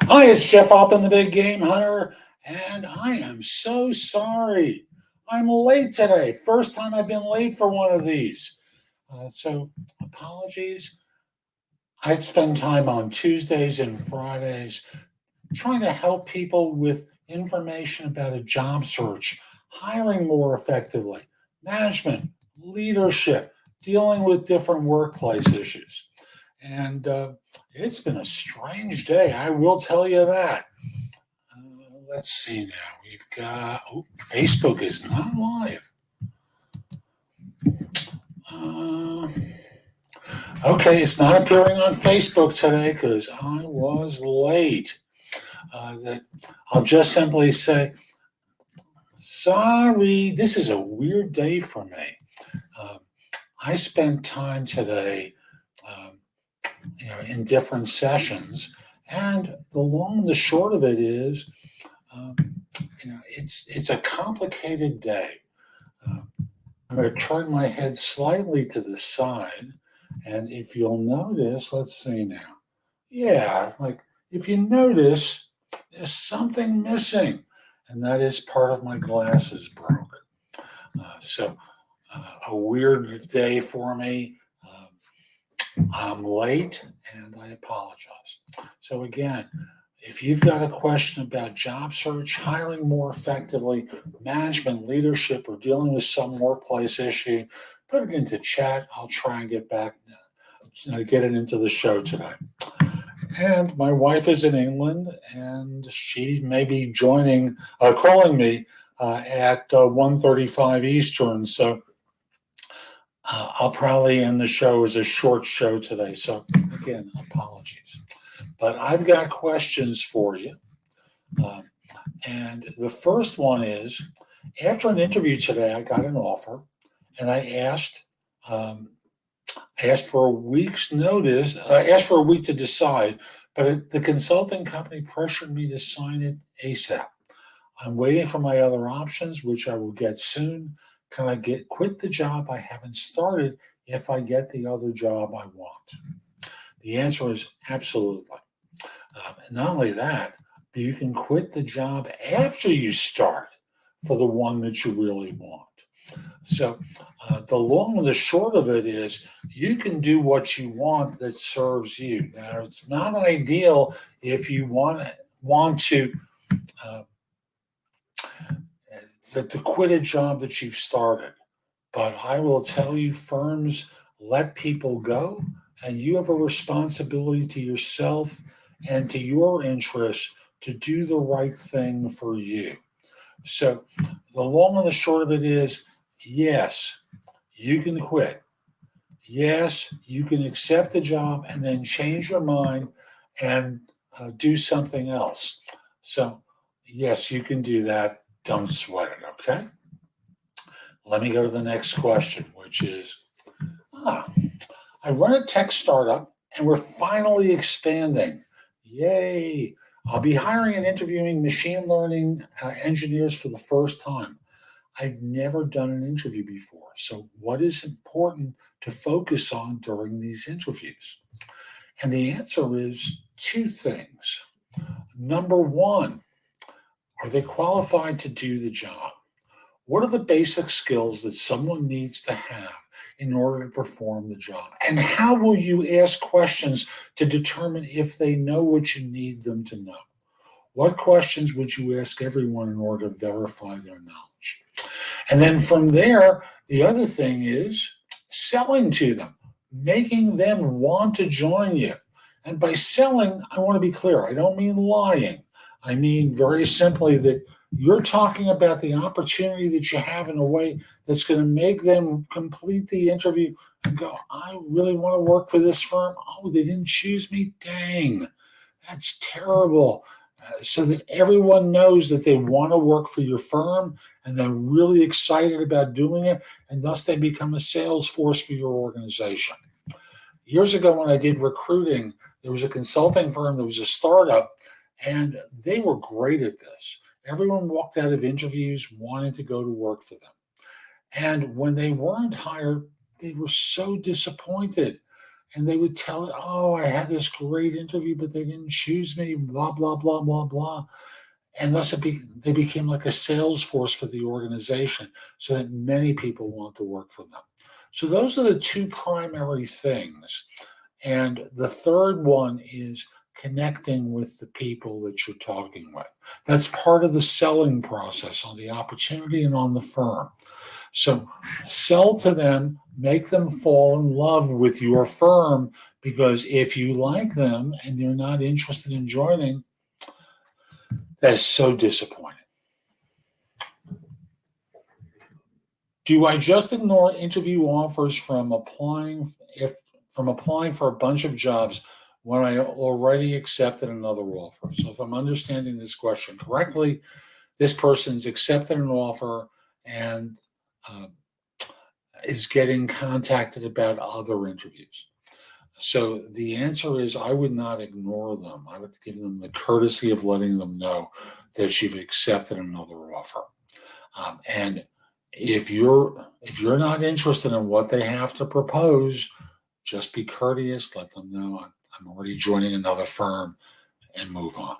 Hi, it's Jeff Oppen, the Big Game Hunter, and I am so sorry. I'm late today. First time I've been late for one of these. So, apologies. I spend time on Tuesdays and Fridays trying to help people with information about a job search, hiring more effectively, management, leadership, dealing with different workplace issues. And it's been a strange day, I will tell you that. Let's see now. We've got Facebook is not live. Uh, okay, it's not appearing on Facebook today because I was late. That I'll just simply say sorry. This is a weird day for me. Um, I spent time today, um, in different sessions, and the long and the short of it is, um, it's a complicated day. Uh, I'm going to turn my head slightly to the side. And if you'll notice, let's see now. Yeah, like if you notice, there's something missing. And that is part of my glasses broke. A weird day for me. I'm late and I apologize. So, again, if you've got a question about job search, hiring more effectively, management, leadership, or dealing with some workplace issue, put it into chat. I'll try and get it into the show today. And my wife is in England, and she may be calling me at 1:35 Eastern. So I'll probably end the show as a short show today. So again, apologies. But I've got questions for you. Uh, and the first one is, after an interview today, I got an offer, and um, I asked for a week's notice. I asked for a week to decide, but the consulting company pressured me to sign it ASAP. I'm waiting for my other options, which I will get soon. Can I quit the job I haven't started if I get the other job I want? The answer is absolutely. And not only that, but you can quit the job after you start for the one that you really want. So, the long and the short of it is you can do what you want that serves you. Now, it's not ideal if you want uh, to quit a job that you've started. But I will tell you, firms let people go, and you have a responsibility to yourself and to your interests to do the right thing for you. So, the long and the short of it is yes, you can quit. Yes, you can accept the job and then change your mind and do something else. So, yes, you can do that. Don't sweat it, okay? Let me go to the next question, which is ah, I run a tech startup and we're finally expanding. Yay! I'll be hiring and interviewing machine learning engineers for the first time. I've never done an interview before. So, what is important to focus on during these interviews? And the answer is two things. Number one, are they qualified to do the job? What are the basic skills that someone needs to have in order to perform the job? And how will you ask questions to determine if they know what you need them to know? What questions would you ask everyone in order to verify their knowledge? And then from there, the other thing is selling to them, making them want to join you. And by selling, I want to be clear, I don't mean lying. I mean very simply that you're talking about the opportunity that you have in a way that's going to make them complete the interview and go, I really want to work for this firm. Oh, they didn't choose me. Dang, that's terrible. So that everyone knows that they want to work for your firm and they're really excited about doing it, and thus they become a sales force for your organization. Years ago, when I did recruiting, there was a consulting firm that was a startup, and they were great at this. Everyone walked out of interviews wanting to go to work for them. And when they weren't hired, they were so disappointed. and they would tell it, oh, I had this great interview, but they didn't choose me, blah, blah, blah, blah, blah. And thus they became like a sales force for the organization so that many people want to work for them. So those are the two primary things. And the third one is connecting with the people that you're talking with. That's part of the selling process on the opportunity and on the firm. So sell to them, make them fall in love with your firm, because if you like them and they're not interested in joining, that's so disappointing. Do I just ignore interview offers from applying for a bunch of jobs when I already accepted another offer? So if I'm understanding this question correctly, this person's accepted an offer and uh, is getting contacted about other interviews. So the answer is I would not ignore them. I would give them the courtesy of letting them know that you've accepted another offer. And if you're not interested in what they have to propose, just be courteous. Let them know I'm already joining another firm, and move on.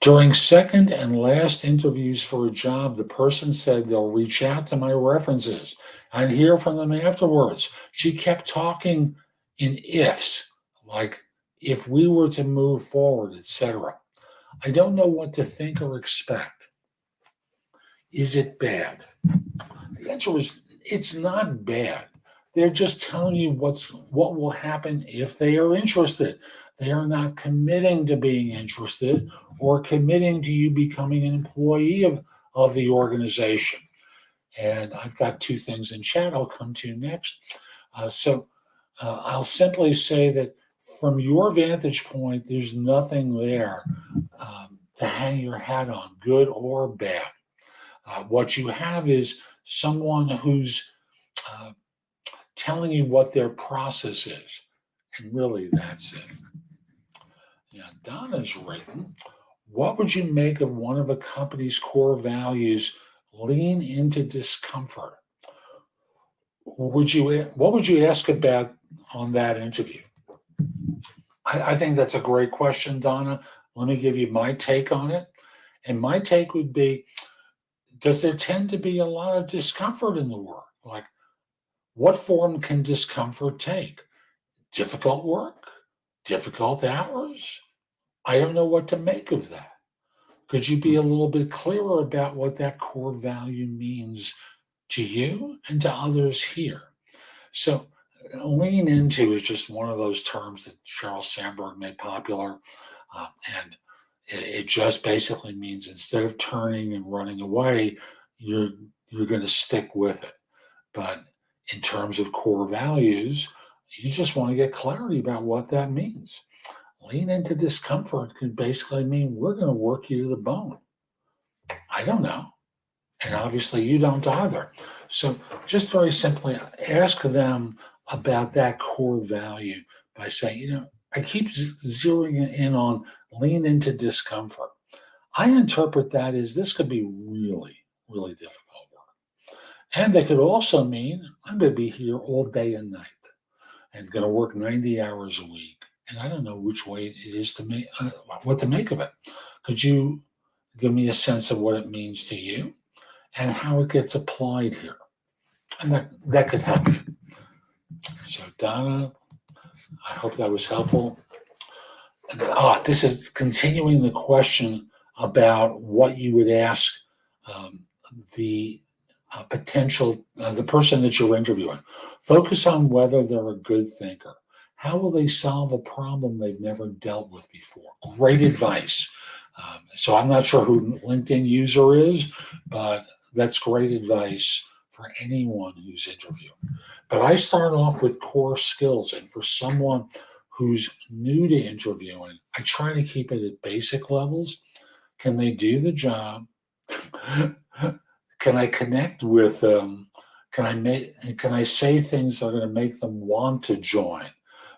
During second and last interviews for a job, the person said they'll reach out to my references and hear from them afterwards. She kept talking in ifs, like if we were to move forward, etc. I don't know what to think or expect. Is it bad? The answer is it's not bad. They're just telling you what will happen if they are interested. They are not committing to being interested or committing to you becoming an employee of the organization. And I've got two things in chat I'll come to next. I'll simply say that from your vantage point, there's nothing there to hang your hat on, good or bad. What you have is someone who's telling you what their process is. And really, that's it. Yeah, Donna's written, what would you make of one of a company's core values, lean into discomfort? What would you ask about on that interview? I think that's a great question, Donna. Let me give you my take on it. And my take would be, does there tend to be a lot of discomfort in the work? Like, what form can discomfort take? Difficult work? Difficult hours? I don't know what to make of that. Could you be a little bit clearer about what that core value means to you and to others here? So, lean into is just one of those terms that Sheryl Sandberg made popular. And it just basically means instead of turning and running away, you're going to stick with it. But in terms of core values, you just want to get clarity about what that means. Lean into discomfort could basically mean we're going to work you to the bone. I don't know. And obviously you don't either. So just very simply ask them about that core value by saying, I keep zeroing in on lean into discomfort. I interpret that as this could be really, really difficult work. And they could also mean I'm going to be here all day and night and going to work 90 hours a week. And I don't know which way it is to make, what to make of it. Could you give me a sense of what it means to you and how it gets applied here? And that could help you. So Donna, I hope that was helpful. This is continuing the question about what you would ask the the person that you're interviewing. Focus on whether they're a good thinker. How will they solve a problem they've never dealt with before? Great advice. So I'm not sure who LinkedIn user is, but that's great advice for anyone who's interviewing. But I start off with core skills. And for someone who's new to interviewing, I try to keep it at basic levels. Can they do the job? Can I connect with them? Can I say things that are going to make them want to join?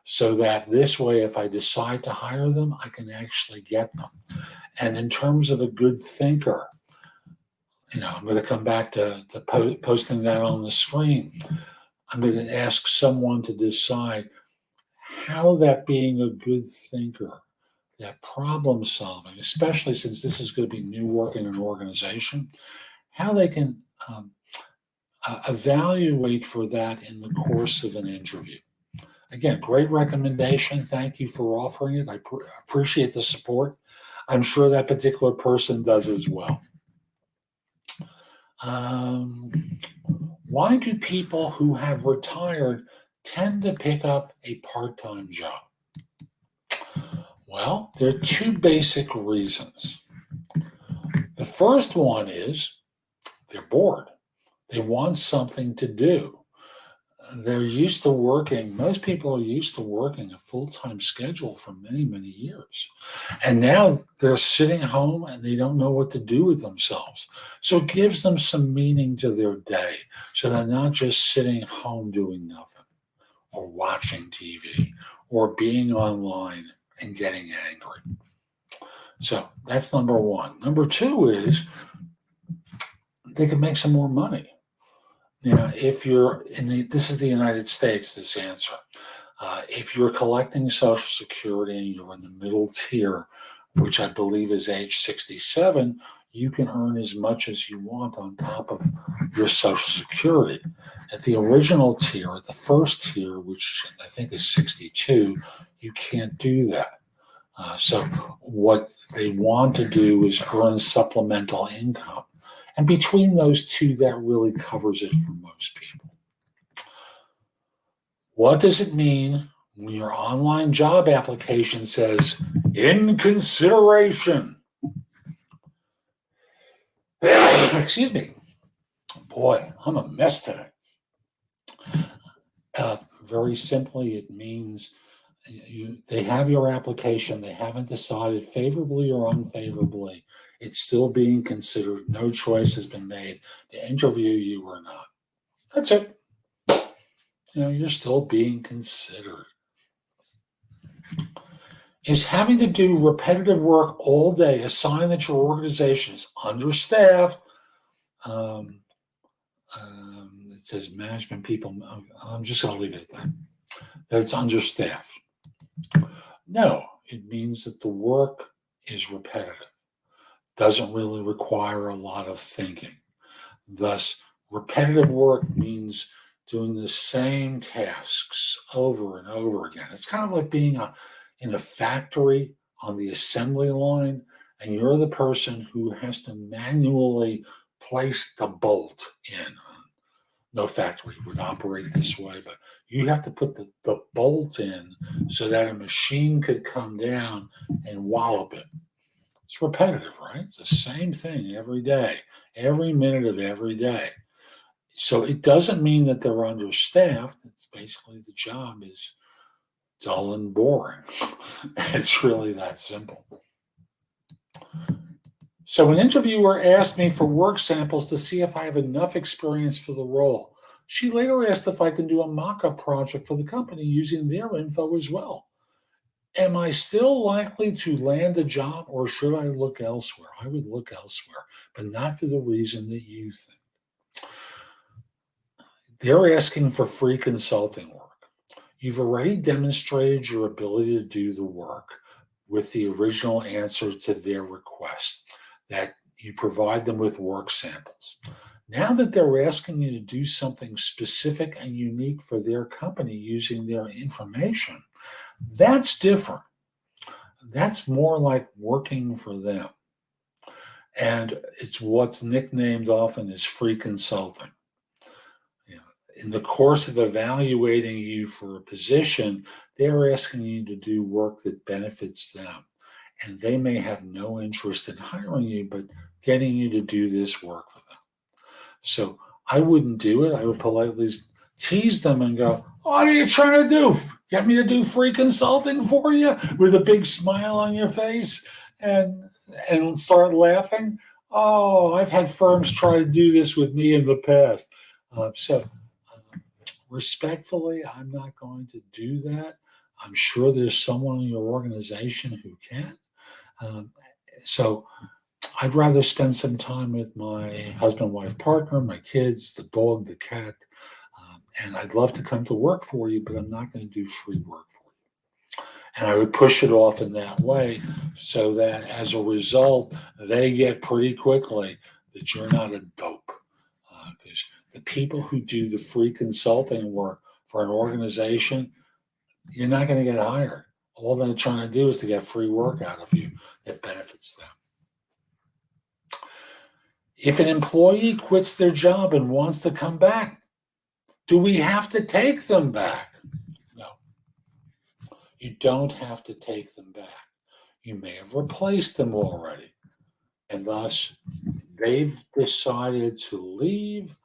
So that this way, if I decide to hire them, I can actually get them. And in terms of a good thinker, I'm going to come back to posting that on the screen. I'm going to ask someone to decide how that being a good thinker, that problem solving, especially since this is going to be new work in an organization, how they can evaluate for that in the course of an interview. Again, great recommendation. Thank you for offering it. I appreciate the support. I'm sure that particular person does as well. Why do people who have retired tend to pick up a part-time job? Well, there are two basic reasons. The first one is they're bored. They want something to do. They're used to working, most people are used to working a full-time schedule for many, many years. And now they're sitting home and they don't know what to do with themselves. So it gives them some meaning to their day. So they're not just sitting home doing nothing or watching TV or being online and getting angry. So that's number one. Number two is they can make some more money. If you're this is the United States, this answer. If you're collecting Social Security and you're in the middle tier, which I believe is age 67, you can earn as much as you want on top of your Social Security. At the original tier, at the first tier, which I think is 62, you can't do that. So what they want to do is earn supplemental income. And between those two, that really covers it for most people. What does it mean when your online job application says, in consideration? Excuse me. Boy, I'm a mess today. Very simply, it means they have your application. They haven't decided favorably or unfavorably. It's still being considered. No choice has been made to interview you or not. That's it. You're still being considered. Is having to do repetitive work all day a sign that your organization is understaffed? It says management people. I'm just going to leave it at that. That it's understaffed. No, it means that the work is repetitive. Doesn't really require a lot of thinking. Thus, repetitive work means doing the same tasks over and over again. It's kind of like being in a factory on the assembly line, and you're the person who has to manually place the bolt in. No factory would operate this way, but you have to put the bolt in so that a machine could come down and wallop it. It's repetitive, right? It's the same thing every day, every minute of every day. So it doesn't mean that they're understaffed. It's basically the job is dull and boring. It's really that simple. So an interviewer asked me for work samples to see if I have enough experience for the role. She later asked if I can do a mock-up project for the company using their info as well. Am I still likely to land a job or should I look elsewhere? I would look elsewhere, but not for the reason that you think. They're asking for free consulting work. You've already demonstrated your ability to do the work with the original answer to their request, that you provide them with work samples. Now that they're asking you to do something specific and unique for their company using their information, that's different. That's more like working for them. And it's what's nicknamed often as free consulting. In the course of evaluating you for a position, they're asking you to do work that benefits them. And they may have no interest in hiring you, but getting you to do this work for them. So I wouldn't do it. I would politely tease them and go, what are you trying to do? Get me to do free consulting for you with a big smile on your face and start laughing? Oh, I've had firms try to do this with me in the past. Respectfully, I'm not going to do that. I'm sure there's someone in your organization who can. So I'd rather spend some time with my husband, wife, partner, my kids, the dog, the cat, And I'd love to come to work for you, but I'm not going to do free work for you. And I would push it off in that way so that as a result, they get pretty quickly that you're not a dope. Because the people who do the free consulting work for an organization, you're not going to get hired. All they're trying to do is to get free work out of you that benefits them. If an employee quits their job and wants to come back, do we have to take them back? No, you don't have to take them back. You may have replaced them already, and thus they've decided to leave.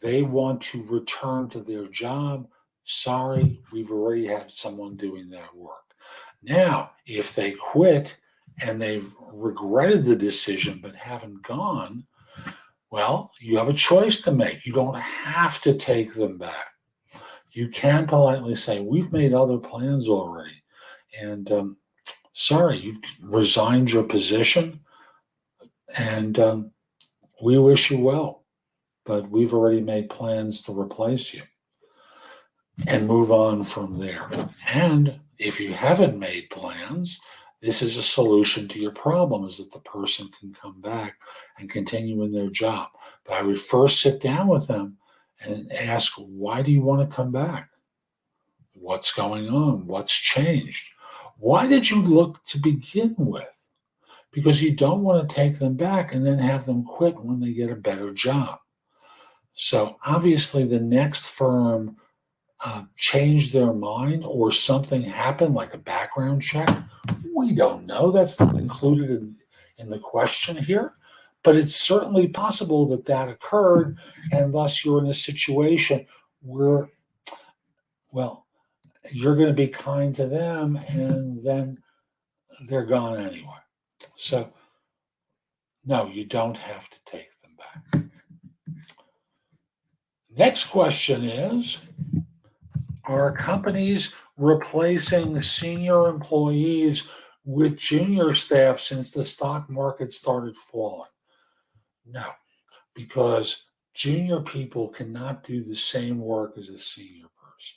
They want to return to their job. Sorry, we've already had someone doing that work. Now, if they quit and they've regretted the decision but haven't gone, well, you have a choice to make. You don't have to take them back. You can politely say, we've made other plans already. And sorry, you've resigned your position. And we wish you well. But we've already made plans to replace you. And move on from there. And if you haven't made plans, this is a solution to your problem, is that the person can come back and continue in their job. But I would first sit down with them and ask, why do you want to come back? What's going on? What's changed? Why did you look to begin with? Because you don't want to take them back and then have them quit when they get a better job. So obviously the next firm changed their mind or something happened like a background check. We don't know. That's not included in the question here. But it's certainly possible that that occurred, and thus you're in a situation where, well, you're going to be kind to them, and then they're gone anyway. So, no, you don't have to take them back. Next question is, are companies replacing senior employees with junior staff since the stock market started falling? No, because junior people cannot do the same work as a senior person.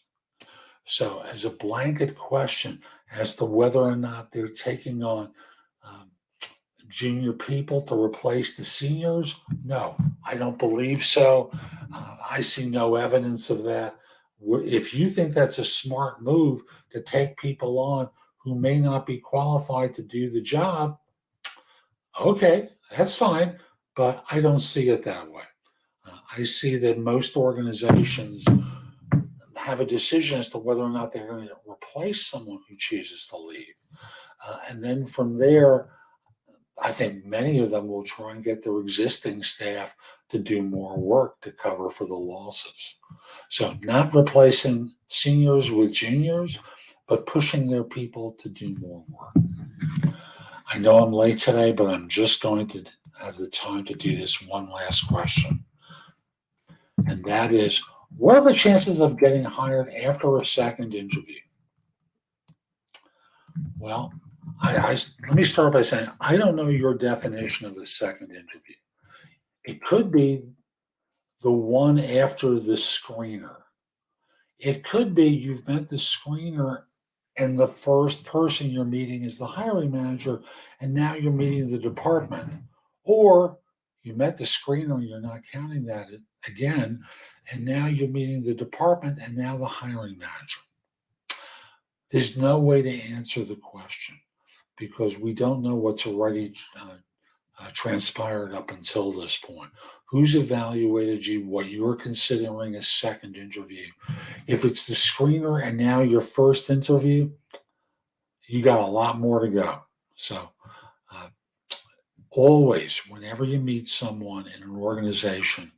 So, as a blanket question as to whether or not they're taking on junior people to replace the seniors, no, I don't believe so. I see no evidence of that. If you think that's a smart move to take people on who may not be qualified to do the job, okay, that's fine, but I don't see it that way. I see that most organizations have a decision as to whether or not they're going to replace someone who chooses to leave. And then from there, I think many of them will try and get their existing staff to do more work to cover for the losses. So not replacing seniors with juniors, but pushing their people to do more work. I know I'm late today, but I'm just going to have the time to do this one last question. And that is, what are the chances of getting hired after a second interview? Well, let me start by saying, I don't know your definition of a second interview. It could be the one after the screener. It could be you've met the screener and the first person you're meeting is the hiring manager, and now you're meeting the department. Or you met the screener and you're not counting that again, and now you're meeting the department and now the hiring manager. There's no way to answer the question because we don't know what's already transpired up until this point. Who's evaluated you, what you're considering a second interview? If it's the screener and now your first interview, you got a lot more to go. So always, whenever you meet someone in an organization,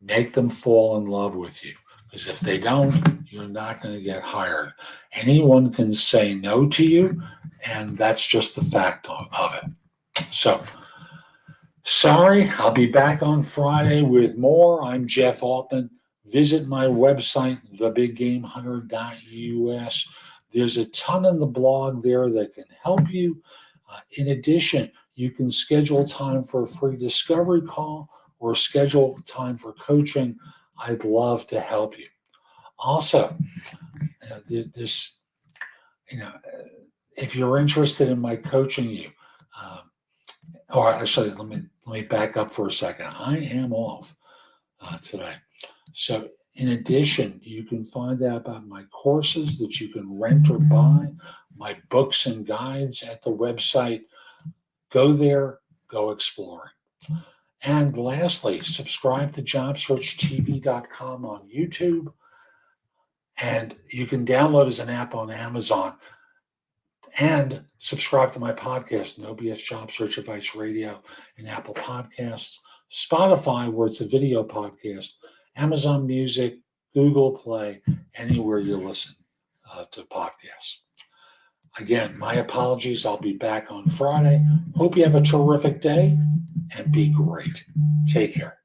make them fall in love with you. Because if they don't, you're not going to get hired. Anyone can say no to you, and that's just the fact of it. So, sorry, I'll be back on Friday with more. I'm Jeff Altman. Visit my website, thebiggamehunter.us. There's a ton in the blog there that can help you. In addition, you can schedule time for a free discovery call or schedule time for coaching. I'd love to help you. Also, this, if you're interested in my coaching you, um, or actually, let me back up for a second. I am off today. So, in addition, you can find out about my courses that you can rent or buy, my books and guides at the website. Go there, go exploring. And lastly, subscribe to jobsearchtv.com on YouTube. And you can download as an app on Amazon and subscribe to my podcast, No BS Job Search Advice Radio, and Apple Podcasts, Spotify, where it's a video podcast, Amazon Music, Google Play, anywhere you listen to podcasts. Again, my apologies. I'll be back on Friday. Hope you have a terrific day and be great. Take care.